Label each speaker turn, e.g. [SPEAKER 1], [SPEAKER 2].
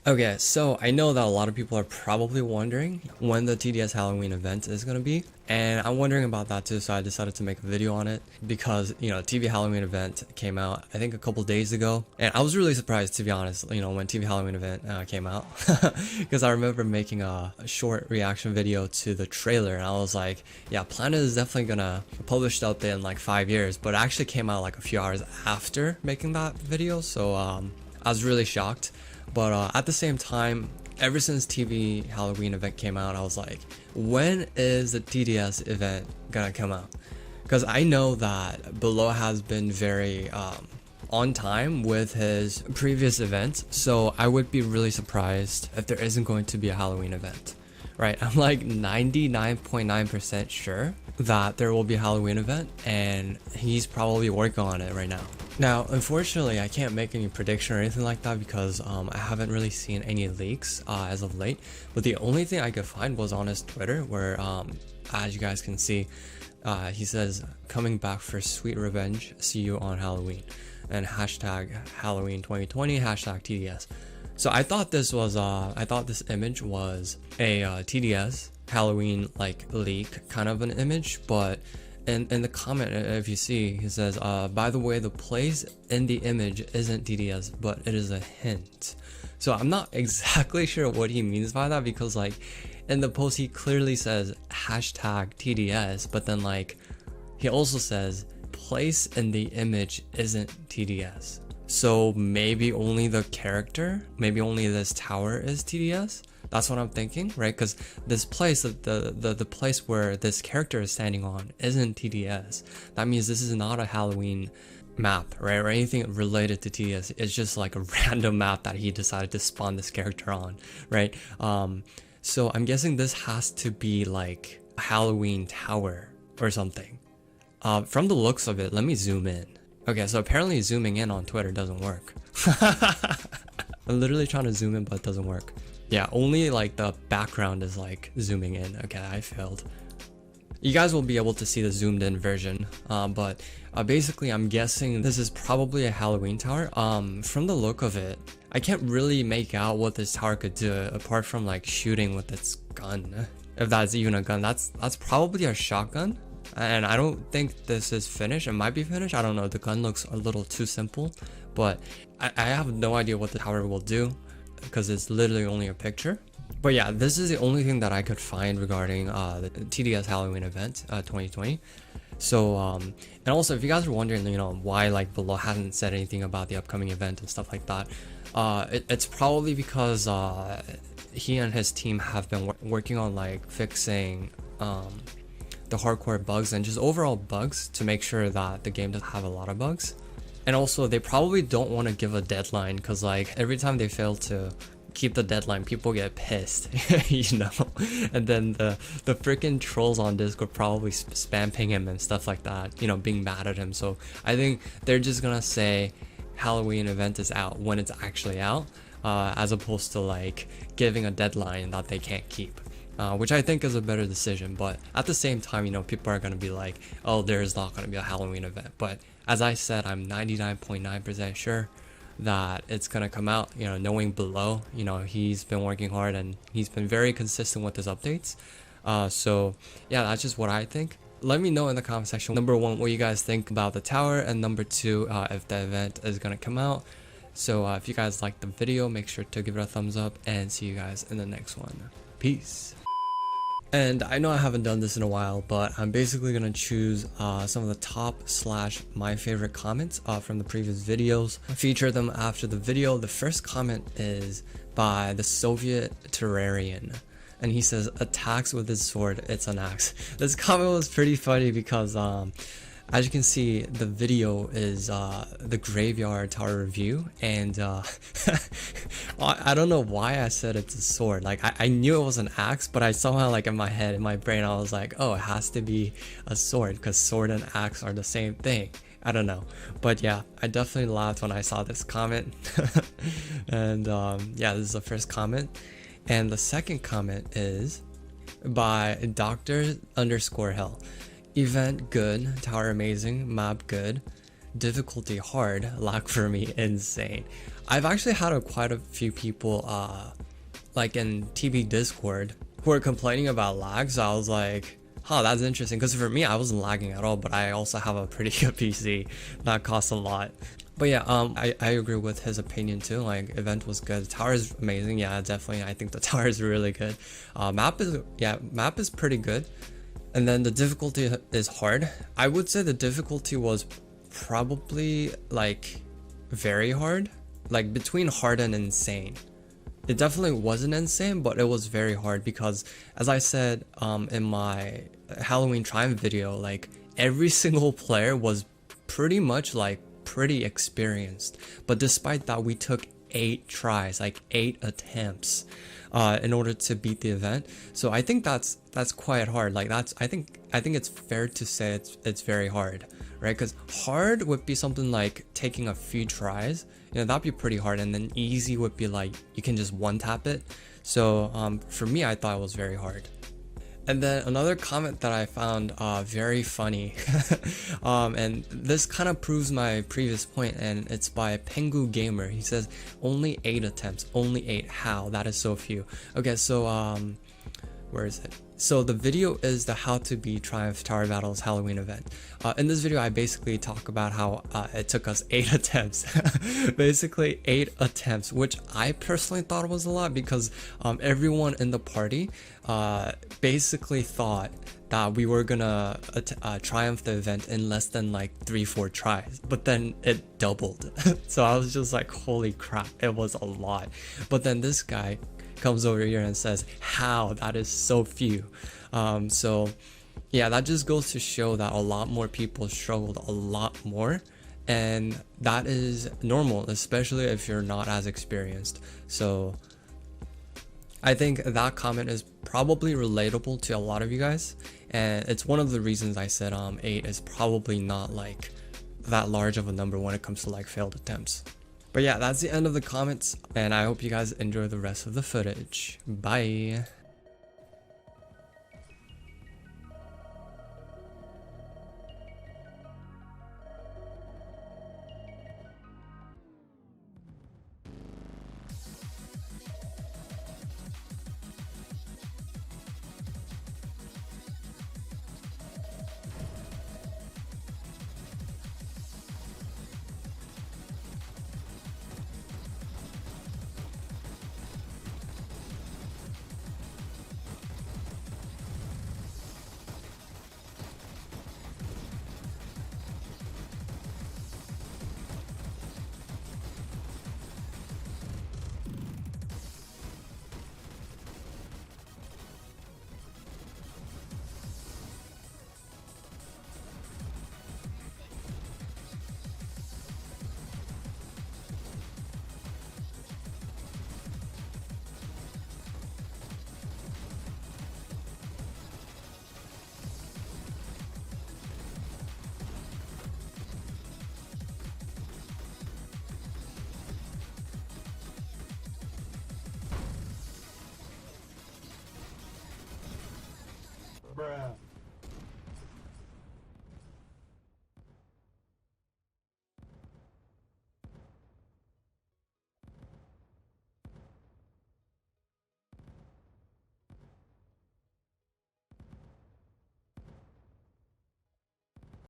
[SPEAKER 1] Okay, so I know that a lot of people are probably wondering when the TDS Halloween event is gonna be, and I'm wondering about that too, so I decided to make a video on it because, TV Halloween event came out, I think a couple days ago, and I was really surprised, to be honest, when TV Halloween event came out, because I remember making a short reaction video to the trailer, and I was like, yeah, Planet is definitely gonna publish the update in like 5 years, but it actually came out like a few hours after making that video, so I was really shocked. But at the same time, ever since TV Halloween event came out, I was like, when is the TDS event gonna come out? Because I know that Below has been very on time with his previous events, so I would be really surprised if there isn't going to be a Halloween event. Right, I'm like 99.9% sure that there will be a Halloween event, and he's probably working on it right now. Now, unfortunately, I can't make any prediction or anything like that because I haven't really seen any leaks as of late. But the only thing I could find was on his Twitter, where, as you guys can see, he says, "Coming back for sweet revenge. See you on Halloween," and hashtag Halloween 2020 hashtag TDS. So I thought this image was a TDS Halloween like leak kind of an image, but in the comment, if you see, he says, by the way, the place in the image isn't TDS, but it is a hint. So I'm not exactly sure what he means by that, because like in the post he clearly says hashtag TDS, but then like he also says place in the image isn't TDS. So maybe only the character, maybe only this tower is TDS. That's what I'm thinking, right? Because this place, the place where this character is standing on isn't TDS. That means this is not a Halloween map, right? Or anything related to TDS. It's just like a random map that he decided to spawn this character on, right? So I'm guessing this has to be like a Halloween tower or something. From the looks of it, let me zoom in. Okay, so apparently zooming in on Twitter doesn't work. I'm literally trying to zoom in, but it doesn't work. Yeah, only like the background is like zooming in. Okay, I failed. You guys will be able to see the zoomed in version, but basically I'm guessing this is probably a Halloween tower. From the look of it, I can't really make out what this tower could do apart from like shooting with its gun. If that's even a gun, that's probably a shotgun. And I don't think this is finished. It might be finished. I don't know. The gun looks a little too simple, but I have no idea what the tower will do because it's literally only a picture. But yeah, this is the only thing that I could find regarding the TDS Halloween event 2020. So and also, if you guys are wondering, why like Below hasn't said anything about the upcoming event and stuff like that, it's probably because he and his team have been working on like fixing the hardcore bugs and just overall bugs to make sure that the game doesn't have a lot of bugs. And also they probably don't want to give a deadline, because like every time they fail to keep the deadline, people get pissed. And then the freaking trolls on Discord probably spam ping him and stuff like that, being mad at him. So I think they're just gonna say Halloween event is out when it's actually out, as opposed to like giving a deadline that they can't keep. Which I think is a better decision, but at the same time, people are going to be like, oh, there's not going to be a Halloween event. But as I said, I'm 99.9% sure that it's going to come out, knowing Below, he's been working hard and he's been very consistent with his updates. So yeah, that's just what I think. Let me know in the comment section, number one, what you guys think about the tower, and number two, if the event is going to come out. So if you guys liked the video, make sure to give it a thumbs up, and see you guys in the next one. Peace. And I know I haven't done this in a while, but I'm basically going to choose some of the top / my favorite comments from the previous videos, feature them after the video. The first comment is by the Soviet Terrarian, and he says, attacks with his sword, it's an axe. This comment was pretty funny because as you can see, the video is the Graveyard Tower review, and I don't know why I said it's a sword. Like I knew it was an axe, but I somehow, like in my brain, I was like, oh, it has to be a sword because sword and axe are the same thing. I don't know, but yeah, I definitely laughed when I saw this comment. And yeah, this is the first comment, and the second comment is by Dr_Hell. Event good, tower amazing, map good, difficulty hard, lag for me insane. I've actually had quite a few people like in TV Discord who are complaining about lag, so I was like, huh, that's interesting, because for me I wasn't lagging at all, but I also have a pretty good PC that costs a lot. But yeah, I agree with his opinion too. Like, event was good, tower is amazing, yeah, definitely. I think the tower is really good. Map is pretty good. And then the difficulty is hard. I would say the difficulty was probably like very hard, like between hard and insane. It definitely wasn't insane, but it was very hard because, as I said in my Halloween Triumph video, like every single player was pretty much like pretty experienced. But despite that, we took 8 tries, like 8 attempts in order to beat the event. So I think that's quite hard. Like I think it's fair to say it's very hard, right? Because hard would be something like taking a few tries, that'd be pretty hard, and then easy would be like you can just one tap it. So for me, I thought it was very hard. And then another comment that I found very funny, and this kind of proves my previous point, and it's by Pengu Gamer. He says, only 8 attempts, only 8, how? That is so few. Okay, so where is it? So the video is the How to Beat Triumph Tower Battles Halloween event. In this video, I basically talk about how it took us 8 attempts. Basically 8 attempts, which I personally thought was a lot because everyone in the party basically thought that we were gonna triumph the event in less than like 3-4 tries, but then it doubled. So I was just like, holy crap, it was a lot. But then this guy comes over here and says, how? That is so few. So yeah, that just goes to show that a lot more people struggled a lot more, and that is normal, especially if you're not as experienced. So I think that comment is probably relatable to a lot of you guys, and it's one of the reasons I said 8 is probably not like that large of a number when it comes to like failed attempts. But yeah, that's the end of the comments, and I hope you guys enjoy the rest of the footage. Bye!
[SPEAKER 2] Bruh.